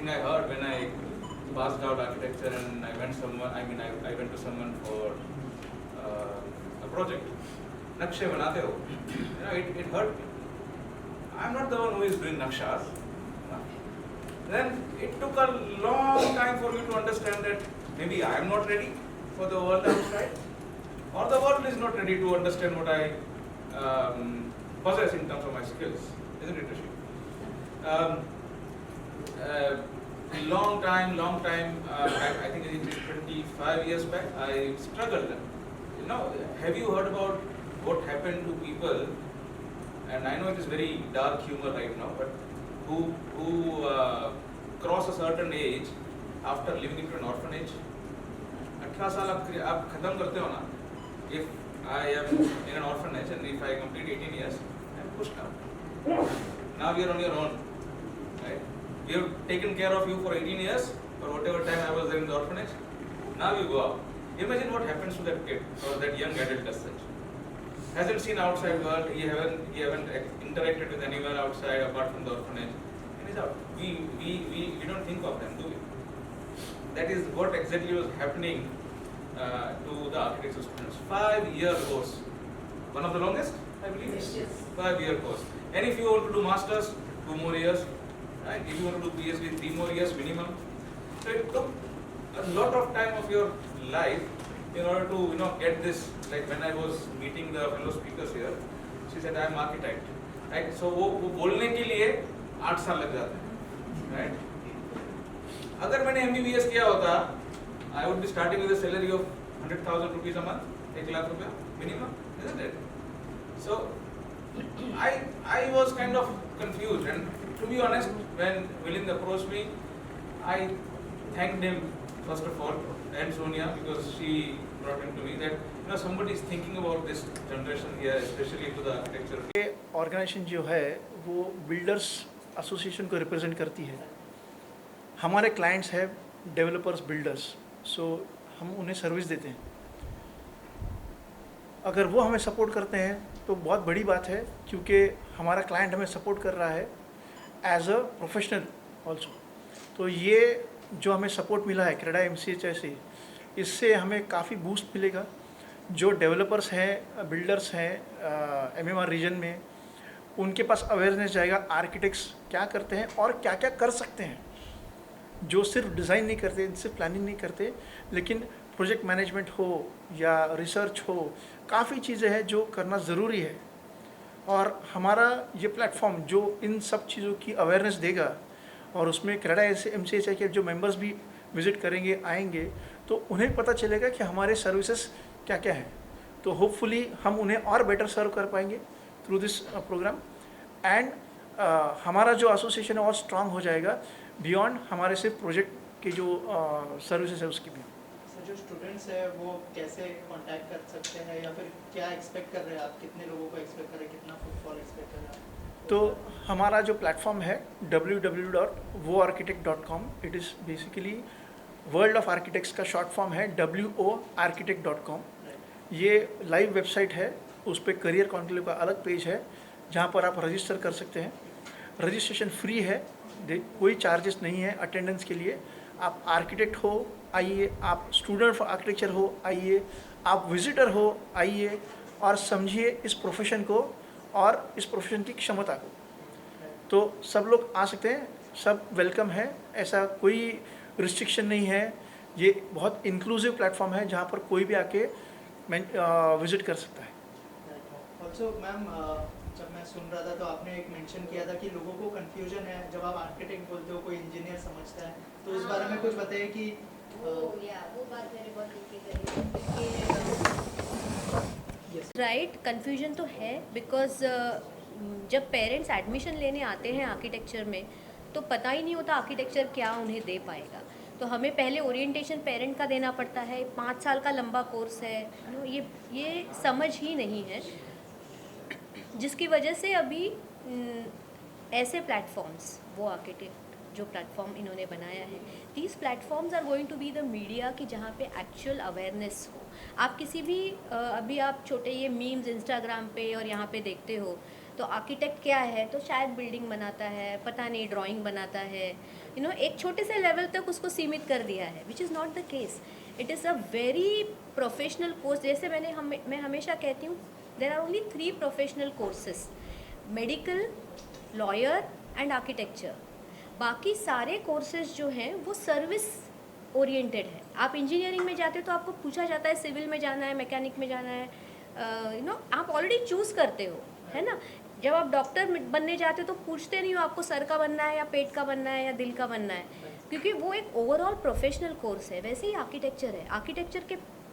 thing I heard when I passed out architecture and I went somewhere. I mean, I went to someone for a project. Nakshe banate ho. It hurt me. I'm not the one who is doing nakshas. Then it took a long time for me to understand that maybe I am not ready for the world outside, or the world is not ready to understand what I possess in terms of my skills, isn't it, Rishi? Long time, I think it is 25 years back, I struggled. You know, have you heard about what happened to people, and I know it is very dark humor right now, but who cross a certain age after living into an orphanage? 18 साल आप खत्म करते हो ना. If I am in an orphanage and if I complete 18 years, I am pushed out. Now you are on your own, right? We have taken care of you for 18 years, for whatever time I was there in the orphanage. Now you go out. Imagine what happens to that kid or that young adult as such. Hasn't seen outside world. He haven't interacted with anyone outside apart from the orphanage. And he's out. We don't think of them, do we? That is what exactly was happening to the architecture students. 5-year course, one of the longest, I believe. Yes. 5-year course. And if you want to do masters, 2 more years. Right? If you want to do PhD, 3 more years minimum. So it took a lot of time of your life in order to get this. Like when I was meeting the fellow speakers here, she said I am architect. Right? So वो बोलने के लिए 8 साल लग जाते हैं. Right? अगर मैंने MBBS किया होता, I would be starting with a salary of 100,000 rupees a month, 1 lakh रुपया minimum, isn't it? So I was kind of confused, and to be honest, when Milind approached me, I thanked him first of all and Sonia because she brought him to me that somebody is thinking about this generation here, especially into the architecture. ये organisation जो है वो builders association को represent करती है. हमारे clients है developers, builders, सो हम उन्हें सर्विस देते हैं. अगर वो हमें सपोर्ट करते हैं तो बहुत बड़ी बात है, क्योंकि हमारा क्लाइंट हमें सपोर्ट कर रहा है एज अ प्रोफेशनल ऑल्सो. तो ये जो हमें सपोर्ट मिला है क्रेडा MCHI से, इससे हमें काफ़ी बूस्ट मिलेगा. जो डेवलपर्स हैं, बिल्डर्स हैं MMR रीजन में, उनके पास अवेयरनेस जाएगा आर्किटेक्ट्स क्या करते हैं और क्या क्या कर सकते हैं. जो सिर्फ डिज़ाइन नहीं करते, सिर्फ प्लानिंग नहीं करते, लेकिन प्रोजेक्ट मैनेजमेंट हो या रिसर्च हो, काफ़ी चीज़ें हैं जो करना ज़रूरी है. और हमारा ये प्लेटफॉर्म जो इन सब चीज़ों की अवेयरनेस देगा, और उसमें क्रेडा MCHI के जो मेंबर्स भी विज़िट करेंगे, आएंगे, तो उन्हें पता चलेगा कि हमारे सर्विसेज क्या क्या हैं. तो होपफुली हम उन्हें और बेटर सर्व कर पाएंगे थ्रू दिस प्रोग्राम. एंड हमारा जो एसोसिएशन है और स्ट्रांग हो जाएगा बियॉन्ड हमारे सिर्फ प्रोजेक्ट के जो सर्विसेज है उसकी भी. सर, जो स्टूडेंट्स है वो कैसे कांटेक्ट कर सकते हैं, या फिर क्या एक्सपेक्ट कर रहे हैं आप, कितने लोगों को एक्सपेक्ट कर रहे हैं, कितना फुटफॉल एक्सपेक्ट कर रहे हैं? तो हमारा जो प्लेटफॉर्म है www.woarchitect.com, it is basically world of architects का शॉर्ट फॉर्म है WOArchitect.com. ये लाइव वेबसाइट है, उस पर करियर कॉन्क्लेव का अलग पेज है जहाँ पर आप रजिस्टर कर सकते हैं. रजिस्ट्रेशन फ्री है, कोई चार्जेस नहीं है अटेंडेंस के लिए. आप आर्किटेक्ट हो आइए, आप स्टूडेंट फॉर आर्किटेक्चर हो आइए, आप विजिटर हो आइए, और समझिए इस प्रोफेशन को और इस प्रोफेशन की क्षमता को. तो सब लोग आ सकते हैं, सब वेलकम है, ऐसा कोई रिस्ट्रिक्शन नहीं है. ये बहुत इंक्लूसिव प्लेटफॉर्म है जहाँ पर कोई भी आके विजिट कर सकता है. ऑल्सो मैम, जब मैं सुन रहा था तो आपने एक मेंशन किया था कि लोगों को कंफ्यूजन है जब आप आर्किटेक्ट बोलते हो, कोई इंजीनियर समझता है, तो इस बारे में कुछ बताइए कि वो बात मैंने बहुत राइट. कंफ्यूजन तो है बिकॉज जब पेरेंट्स एडमिशन लेने आते हैं आर्किटेक्चर में तो पता ही नहीं होता आर्किटेक्चर क्या उन्हें दे पाएगा. तो हमें पहले ओरिएंटेशन पेरेंट का देना पड़ता है, 5 साल का लंबा कोर्स है. ये समझ ही नहीं है, जिसकी वजह से अभी ऐसे प्लेटफॉर्म्स, वो आर्किटेक्ट जो प्लेटफॉर्म इन्होंने बनाया है, these platforms are going to be the media कि जहाँ पे एक्चुअल अवेयरनेस हो. आप किसी भी अभी आप छोटे ये मीम्स इंस्टाग्राम पे और यहाँ पे देखते हो, तो आर्किटेक्ट क्या है, तो शायद बिल्डिंग बनाता है, पता नहीं ड्राइंग बनाता है, एक छोटे से लेवल तक उसको सीमित कर दिया है, which is not the case. It is a very professional course. जैसे मैं हमेशा कहती हूँ, there are only 3 professional courses: medical, lawyer and architecture. बाकी सारे कोर्सेज जो हैं वो सर्विस ओरिएंटेड है. आप इंजीनियरिंग में जाते हो तो आपको पूछा जाता है सिविल में जाना है, मैकेनिक में जाना है, आप ऑलरेडी चूज़ करते हो, है ना. जब आप डॉक्टर बनने जाते हो तो पूछते नहीं हो आपको सर का बनना है या पेट का बनना है या दिल का बनना है, क्योंकि वो एक ओवरऑल प्रोफेशनल कोर्स है. वैसे ही आर्किटेक्चर है.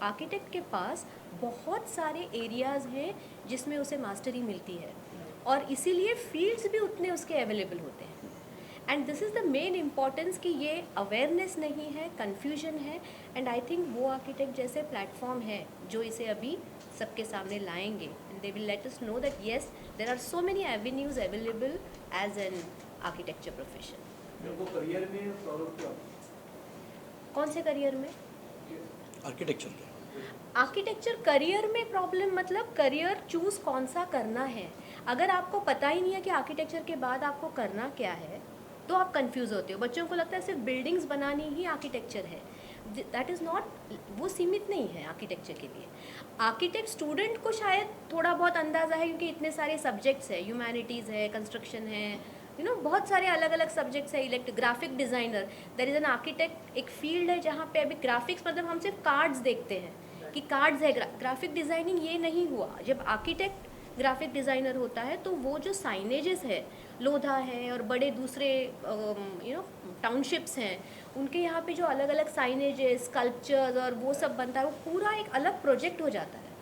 आर्किटेक्ट के पास बहुत सारे एरियाज़ हैं जिसमें उसे मास्टरी मिलती है, और इसीलिए फील्ड्स भी उतने उसके अवेलेबल होते हैं. And this is the main importance कि ये अवेयरनेस नहीं है, कन्फ्यूजन है. एंड आई थिंक वो आर्किटेक्ट जैसे प्लेटफॉर्म है जो इसे अभी सबके सामने लाएंगे, and they will let us know that yes there are so many avenues available as an architecture profession. मेरे को करियर में प्रॉब्लम क्या? कौन से करियर में? आर्किटेक्चर के. आर्किटेक्चर करियर में प्रॉब्लम मतलब करियर चूज़ कौन सा करना है. अगर आपको पता ही नहीं है कि आर्किटेक्चर के बाद आपको करना क्या है तो आप कंफ्यूज होते हो. बच्चों को लगता है सिर्फ बिल्डिंग्स बनानी ही आर्किटेक्चर है. दैट इज़ नॉट, वो सीमित नहीं है आर्किटेक्चर के लिए. आर्किटेक्ट स्टूडेंट को शायद थोड़ा बहुत अंदाज़ा है, क्योंकि इतने सारे सब्जेक्ट्स है, ह्यूमैनिटीज़ है, कंस्ट्रक्शन है, बहुत सारे अलग अलग सब्जेक्ट्स है. Graphic designer, there is an architect, एक फील्ड है जहाँ पे अभी ग्राफिक्स मतलब हम सिर्फ कार्ड्स देखते हैं कि कार्ड्स है. ग्राफिक डिज़ाइनिंग ये नहीं हुआ. जब आर्किटेक्ट ग्राफिक डिज़ाइनर होता है तो वो जो साइनेजेस है, लोधा है और बड़े दूसरे टाउनशिप्स हैं, उनके यहाँ पे जो अलग अलग साइनेजेस, स्कल्पचर्स और वो सब बनता है, वो पूरा एक अलग प्रोजेक्ट हो जाता है.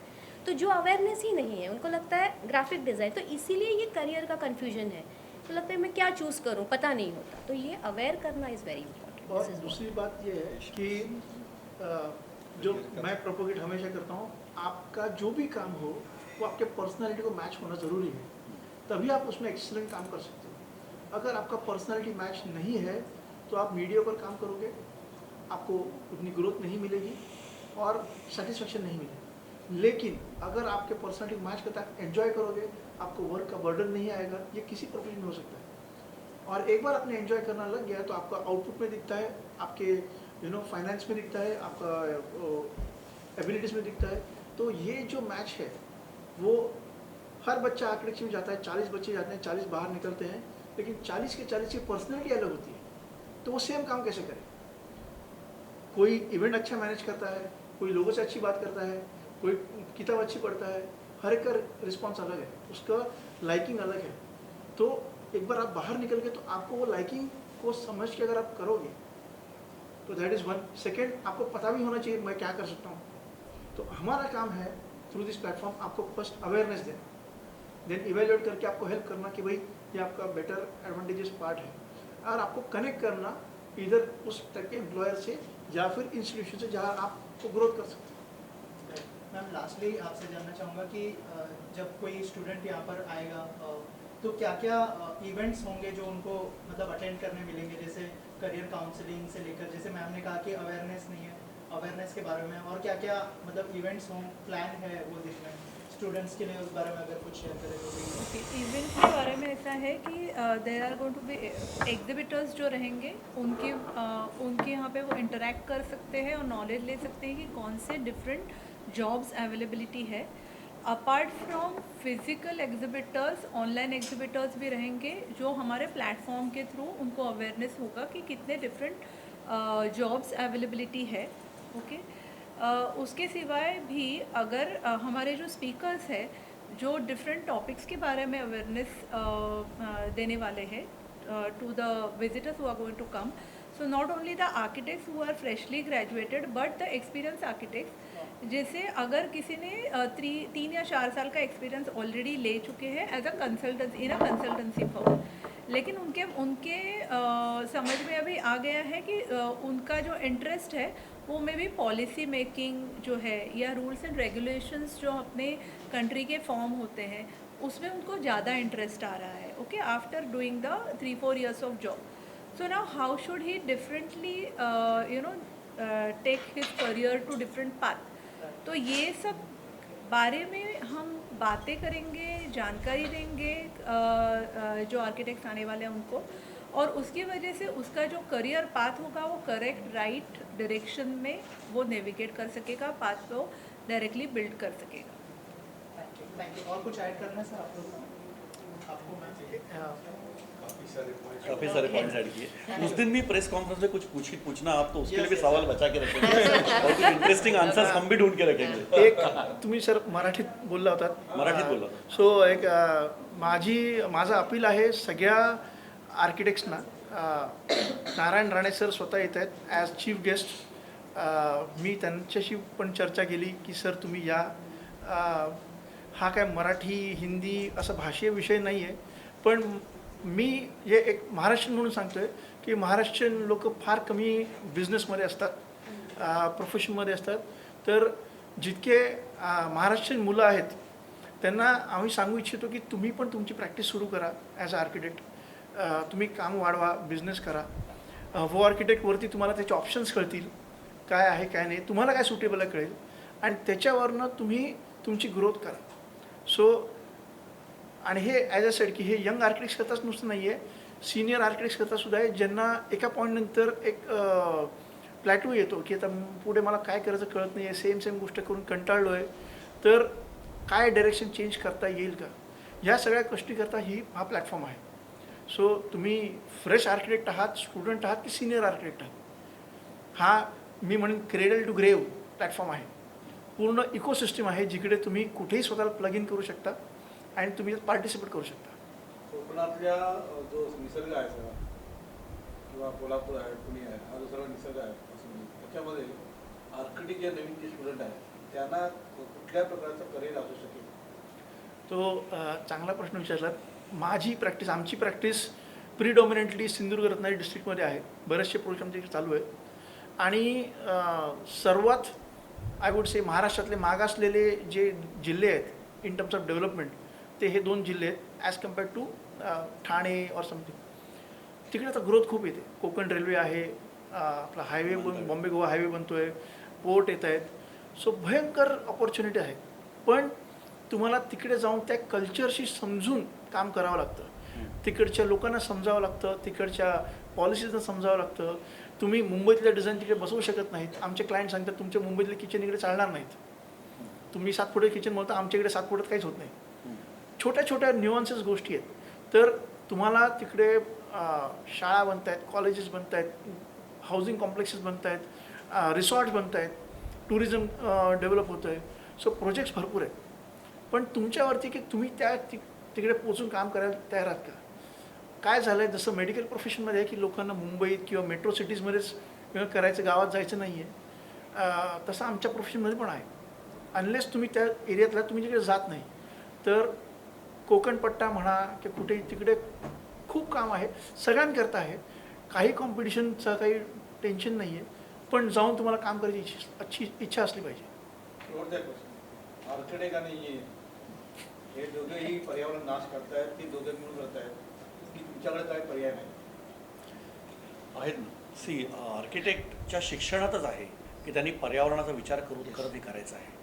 तो जो अवेयरनेस ही नहीं है, उनको लगता है ग्राफिक डिज़ाइन, तो इसीलिए ये करियर का कन्फ्यूजन है. तो लगता है मैं क्या चूज़ करूँ, पता नहीं होता. तो ये अवेयर करना इज़ वेरी इंपॉर्टेंट. और दूसरी बात ये है कि जो मैं प्रोपोगेट हमेशा करता हूँ, आपका जो भी काम हो वो आपके पर्सनालिटी को मैच होना ज़रूरी है, तभी आप उसमें एक्सीलेंट काम कर सकते हो. अगर आपका पर्सनालिटी मैच नहीं है तो आप मीडियोकर काम करोगे, आपको उतनी ग्रोथ नहीं मिलेगी और सेटिस्फेक्शन नहीं मिलेगी. लेकिन अगर आपके पर्सनालिटी मैच करता है, एंजॉय करोगे, आपको वर्क का बर्डन नहीं आएगा. ये किसी प्रोफेशन में हो सकता है. और एक बार आपने एंजॉय करना लग गया तो आपका आउटपुट में दिखता है, आपके फाइनेंस में दिखता है, आपका एबिलिटीज़ में दिखता है. तो ये जो मैच है वो हर बच्चा आर्किटेक्चर में जाता है, 40 बच्चे जाते हैं, 40 बाहर निकलते हैं, लेकिन 40 के 40 की पर्सनैलिटी अलग होती है. तो वो सेम काम कैसे करे? कोई इवेंट अच्छा मैनेज करता है, कोई लोगों से अच्छी बात करता है, कोई किताब अच्छी पढ़ता है. हर एक का रिस्पॉन्स अलग है, उसका लाइकिंग अलग है. तो एक बार आप बाहर निकल गए तो आपको वो लाइकिंग को समझ के अगर आप करोगे तो दैट इज़ वन. सेकेंड, आपको पता भी होना चाहिए मैं क्या कर सकता हूँ. तो हमारा काम है थ्रू दिस प्लेटफॉर्म आपको फर्स्ट अवेयरनेस देना, देन इवेल्युएट करके आपको हेल्प करना कि भाई ये आपका बेटर एडवांटेजेस पार्ट है, और आपको कनेक्ट करना इधर उस तक के एम्प्लॉयर से या फिर इंस्टीट्यूशन से जहाँ आपको ग्रोथ कर सकते हैं. मैम लास्टली आपसे जानना चाहूँगा कि जब कोई स्टूडेंट यहाँ पर आएगा तो क्या क्या इवेंट्स होंगे जो उनको मतलब अटेंड करने मिलेंगे, जैसे करियर काउंसलिंग से लेकर, जैसे मैम ने कहा कि अवेयरनेस नहीं है, अवेयरनेस के बारे में, और क्या क्या मतलब इवेंट्स हों, प्लान है वो दिन में स्टूडेंट्स के लिए, उस बारे में अगर कुछ शेयर करें तो. इवेंट्स के बारे में ऐसा है कि there are going to be exhibitors जो रहेंगे, उनके यहाँ पे वो इंटरेक्ट कर सकते हैं और नॉलेज ले सकते हैं कि कौन से डिफरेंट जॉब्स अवेलेबिलिटी है. Apart from physical exhibitors, online exhibitors भी रहेंगे जो हमारे प्लेटफॉर्म के थ्रू उनको अवेयरनेस होगा कि कितने डिफरेंट जॉब्स अवेलेबिलिटी है. ओके. उसके सिवाय भी अगर हमारे जो स्पीकर्स हैं जो डिफरेंट टॉपिक्स के बारे में अवेयरनेस देने वाले हैं to the visitors who are going to come. So not only the architects who are freshly graduated but the experience architects, जैसे अगर किसी ने 3 या 4 साल का एक्सपीरियंस ऑलरेडी ले चुके हैं as a consultancy in a consultancy firm, लेकिन उनके समझ में अभी आ गया है कि उनका जो इंटरेस्ट है वो में भी पॉलिसी मेकिंग जो है या रूल्स एंड रेगुलेशंस जो अपने कंट्री के फॉर्म होते हैं उसमें उनको ज़्यादा इंटरेस्ट आ रहा है. Okay. After doing the 3-4 years of job. So now how should he differently take his career to different path. तो ये सब बारे में हम बातें करेंगे, जानकारी देंगे जो आर्किटेक्ट आने वाले हैं उनको, और उसकी वजह से उसका जो करियर पाथ होगा वो करेक्ट राइट डायरेक्शन में वो नेविगेट कर सकेगा, पाथ को डायरेक्टली बिल्ड कर सकेगा। Thank you. और कुछ ऐड करना है सर आप लोग आपको? मैम काफ़ी सारे पॉइंट्स ऐड किए। उस दिन भी प्रेस कॉन्फ्रेंस में कुछ पूछना आप तो उसके लिए भी सवाल बचा के रखेंगे और कुछ इंटरेस्टिंग आंसर्स हम भी ढूंढ के रखेंगे। एक तुम्ही सर मराठीत बोलला होतात. मराठीत बोलला होता. सो एक माझं अपील आहे सगळ्या आर्किटेक्ट्सना. नारायण राणे सर स्वतः येत आहेत ॲज चीफ गेस्ट. मी त्यांच्याशी पण चर्चा केली की सर तुम्ही या. हा काय मराठी हिंदी असं भाषीय विषय नाही आहे, पण मी हे एक महाराष्ट्रीयन म्हणून सांगतो आहे की महाराष्ट्रीयन लोक फार कमी बिझनेसमध्ये असतात, प्रोफेशनमध्ये असतात. तर जितके महाराष्ट्रीयन मुलं आहेत त्यांना आम्ही सांगू इच्छितो की तुम्ही पण तुमची प्रॅक्टिस सुरू करा ॲज अ आर्किटेक्ट. तुम्ही काम वाढवा, बिझनेस करा. वो आर्किटेक्टवरती तुम्हाला त्याचे ऑप्शन्स कळतील, काय आहे काय नाही, तुम्हाला काय सुटेबल आहे कळेल, आणि त्याच्यावरनं तुम्ही तुमची ग्रोथ करा. सो आणि हे ॲज अ सेड की हे यंग आर्किटेक्ट्स करताच नुसतं नाही आहे, सिनियर आर्किटेक्ट्स करतासुद्धा आहे, ज्यांना एका पॉईंटनंतर एक प्लॅटू येतो की आता पुढे मला काय करायचं कळत नाही आहे, सेम गोष्ट करून कंटाळलो आहे, तर काय डायरेक्शन चेंज करता येईल का, ह्या सगळ्या गोष्टीकरता हा प्लॅटफॉर्म आहे. सो तुम्ही फ्रेश आर्किटेक्ट आहात, स्टुडंट आहात की सिनियर आर्किटेक्ट आहात, हा मी म्हणेन क्रेडल टू ग्रेव प्लॅटफॉर्म आहे. पूर्ण इकोसिस्टम आहे जिकडे तुम्ही कुठेही स्वतःला प्लग इन करू शकता आणि तुम्ही पार्टिसिपेट करू शकता. कोकणातल्या जो निसर्ग आहे सगळा किंवा कोल्हापूर आहे, पुणे आहे, हा जो सगळा निसर्ग आहे त्याच्यामध्ये आर्किटेक्ट जे नवीन जे स्टुडंट आहेत त्यांना कुठल्या प्रकारचं करिअर असू शकेल? तो चांगला प्रश्न विचारलात. आमची प्रॅक्टिस प्रिडॉमिनंटली सिंधुदुर्ग रत्नागिरी डिस्ट्रिक्टमध्ये आहे. बरेचसे प्रोजेक्ट आमच्या इथे चालू आहेत आणि सर्वात आय वुड से महाराष्ट्रातले मागासलेले जे जिल्हे आहेत इन टर्म्स ऑफ डेव्हलपमेंट ते हे 2 जिल्हे आहेत ॲज कम्पेअर्ड टू ठाणे और समथिंग. तिकडे आता ग्रोथ खूप येते. कोकण रेल्वे आहे, आपला हायवे बॉम्बे गोवा हायवे बनतो आहे, पोर्ट येत आहेत. सो भयंकर ऑपॉर्च्युनिटी आहे, पण तुम्हाला तिकडे जाऊन त्या कल्चरशी समजून काम करावं लागतं. तिकडच्या लोकांना समजावं लागतं, तिकडच्या पॉलिसीजना समजावं लागतं. तुम्ही मुंबईतल्या डिझाईन तिकडे बसवू शकत नाहीत. आमचे क्लायंट सांगतात तुमच्या मुंबईतले किचन इकडे चालणार नाहीत. तुम्ही 7 फुटाचं किचन बोलता, आमच्याकडे 7 फुटात काहीच होत नाही. छोट्या छोट्या न्युअन्सेस गोष्टी आहेत. तर तुम्हाला तिकडे शाळा बनत आहेत, कॉलेजेस बनत आहेत, हाऊसिंग कॉम्प्लेक्सेस बनत आहेत, रिसॉर्ट्स बनत आहेत, टुरिझम डेव्हलप होतं आहे. सो प्रोजेक्ट्स भरपूर आहेत, पण तुमच्यावरती की तुम्ही तिकडे पोचून काम करायला तयार आहात का. काय झालं आहे, जसं मेडिकल प्रोफेशनमध्ये आहे की लोकांना मुंबईत किंवा मेट्रो सिटीजमध्येच करायचं, गावात जायचं नाही आहे, तसं आमच्या प्रोफेशनमध्ये पण आहे. अनलेस तुम्ही त्या एरियातला तुम्ही तिकडे जात नाही तर कोकणपट्टा म्हणा की कुठेही तिकडे खूप काम आहे, सगळ्यांकरता आहे. काही कॉम्पिटिशनचं काही टेन्शन नाही आहे, पण जाऊन तुम्हाला काम करायची इच्छा असली पाहिजे. शेवटचा क्वेश्चन, आर्किटेक्ट आणि हे दोघेही पर्यावरण नाश करतायत की दोघे मिळून करत आहेत की तुमच्याकडे काय पर्याय नाही? आहेत ना. सी आर्किटेक्टच्या शिक्षणातच आहे की त्यांनी पर्यावरणाचा विचार करत हे करायचा आहे.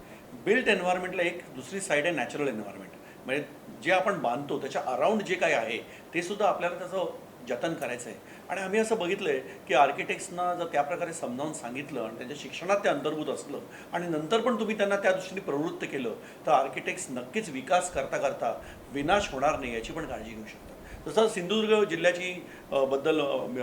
बिल्ट एन्व्हायरमेंटला एक दुसरी साईड आहे नॅचरल एन्व्हायरमेंट, म्हणजे जे आपण बांधतो त्याच्या अराउंड जे काही आहे ते सुद्धा आपल्याला त्याचं जतन करायचं आहे. आणि आम्ही असं बघितलं आहे की आर्किटेक्ट्सना जर त्या प्रकारे समजावून सांगितलं आणि त्यांच्या शिक्षणात ते अंतर्भूत असलं आणि नंतर पण तुम्ही त्यांना त्या दृष्टीने प्रवृत्त केलं तर आर्किटेक्ट्स नक्कीच विकास करता करता विनाश होणार नाही याची पण काळजी घेऊ शकतात. तसं सिंधुदुर्ग जिल्ह्याची बद्दल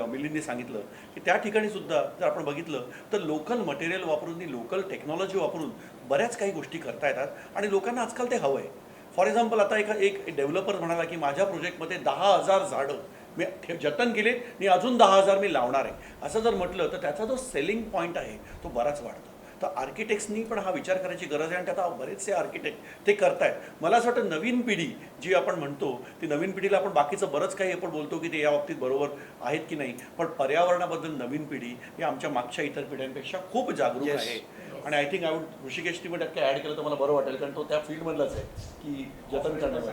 मिलिंदने सांगितलं की त्या ठिकाणी सुद्धा जर आपण बघितलं तर लोकल मटेरियल वापरून, लोकल टेक्नॉलॉजी वापरून बऱ्याच काही गोष्टी करता येतात आणि लोकांना आजकाल ते हवं आहे. फॉर एक्झाम्पल आता एक डेव्हलपर म्हणाला की माझ्या प्रोजेक्टमध्ये 10,000 झाडं मी जतन केले आणि अजून 10,000 मी लावणार आहे, असं जर म्हटलं तर त्याचा जो सेलिंग पॉईंट आहे तो बराच वाढतो. तर आर्किटेक्ट्सनी पण हा विचार करायची गरज आहे आणि आता बरेचसे आर्किटेक्ट ते करतायत. मला असं वाटतं नवीन पिढी जी आपण म्हणतो ती नवीन पिढीला आपण बाकीचं बरंच काही आपण बोलतो की ते या बाबतीत बरोबर आहेत की नाही, पण पर्यावरणाबद्दल नवीन पिढी ही आमच्या मागच्या इतर पिढ्यांपेक्षा खूप जागरूक आहे. आणि आय थिंक ऋषिकेशनी पण टक्के ॲड केलं तर मला बरं वाटेल, कारण तो त्या फील्डमधलाच आहे की जतन करण्याचं.